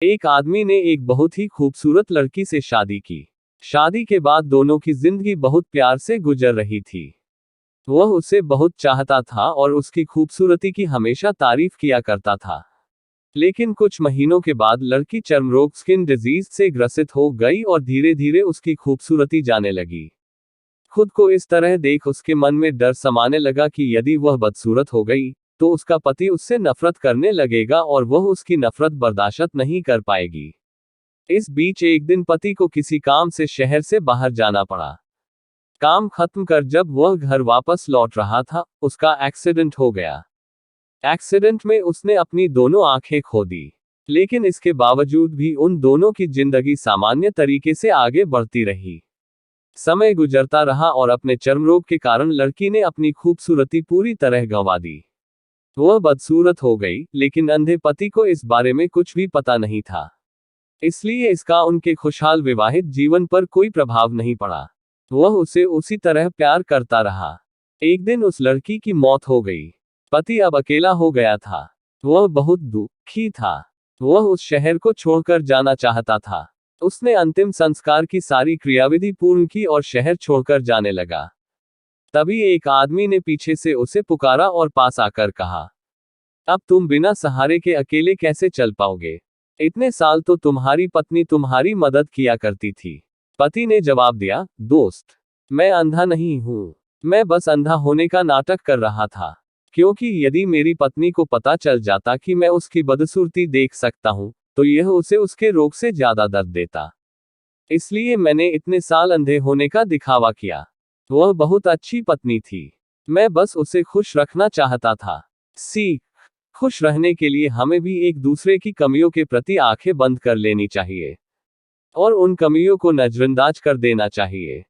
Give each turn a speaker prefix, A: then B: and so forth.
A: एक आदमी ने एक बहुत ही खूबसूरत लड़की से शादी की। शादी के बाद दोनों की जिंदगी बहुत प्यार से गुजर रही थी। वह उसे बहुत चाहता था और उसकी खूबसूरती की हमेशा तारीफ किया करता था। लेकिन कुछ महीनों के बाद लड़की चर्मरोग स्किन डिजीज से ग्रसित हो गई और धीरे धीरे उसकी खूबसूरती जाने लगी। खुद को इस तरह देख उसके मन में डर समाने लगा कि यदि वह बदसूरत हो गई तो उसका पति उससे नफरत करने लगेगा और वह उसकी नफरत बर्दाश्त नहीं कर पाएगी। इस बीच एक दिन पति को किसी काम से शहर से बाहर जाना पड़ा। काम खत्म कर जब वह घर वापस लौट रहा था, उसका एक्सीडेंट हो गया। एक्सीडेंट में उसने अपनी दोनों आंखें खो दी। लेकिन इसके बावजूद भी उन दोनों की जिंदगी सामान्य तरीके से आगे बढ़ती रही। समय गुजरता रहा और अपने चर्मरोग के कारण लड़की ने अपनी खूबसूरती पूरी तरह गंवा दी। वह बदसूरत हो गई, लेकिन अंधे पति को इस बारे में कुछ भी पता नहीं था। इसलिए इसका उनके खुशहाल विवाहित जीवन पर कोई प्रभाव नहीं पड़ा। वह उसे उसी तरह प्यार करता रहा। एक दिन उस लड़की की मौत हो गई। पति अब अकेला हो गया था। वह बहुत दुखी था। वह उस शहर को छोड़कर जाना चाहता था। उसने अंतिम संस्कार की सारी क्रियाविधि पूर्ण की और शहर छोड़कर जाने लगा। तभी एक आदमी ने पीछे से उसे पुकारा और पास आकर कहा, अब तुम बिना सहारे के अकेले कैसे चल पाओगे? इतने साल तो तुम्हारी पत्नी तुम्हारी मदद किया करती थी। पति ने जवाब दिया, दोस्त, मैं अंधा नहीं हूं। मैं बस अंधा होने का नाटक कर रहा था। क्योंकि यदि मेरी पत्नी को पता चल जाता कि मैं उसकी बदसूरती देख सकता हूं, तो यह उसे उसके रोग से ज्यादा दर्द देता। इसलिए मैंने इतने साल अंधे होने का दिखावा किया। वह बहुत अच्छी पत्नी थी। मैं बस उसे खुश रखना चाहता था। सीख, खुश रहने के लिए हमें भी एक दूसरे की कमियों के प्रति आंखें बंद कर लेनी चाहिए और उन कमियों को नजरअंदाज कर देना चाहिए।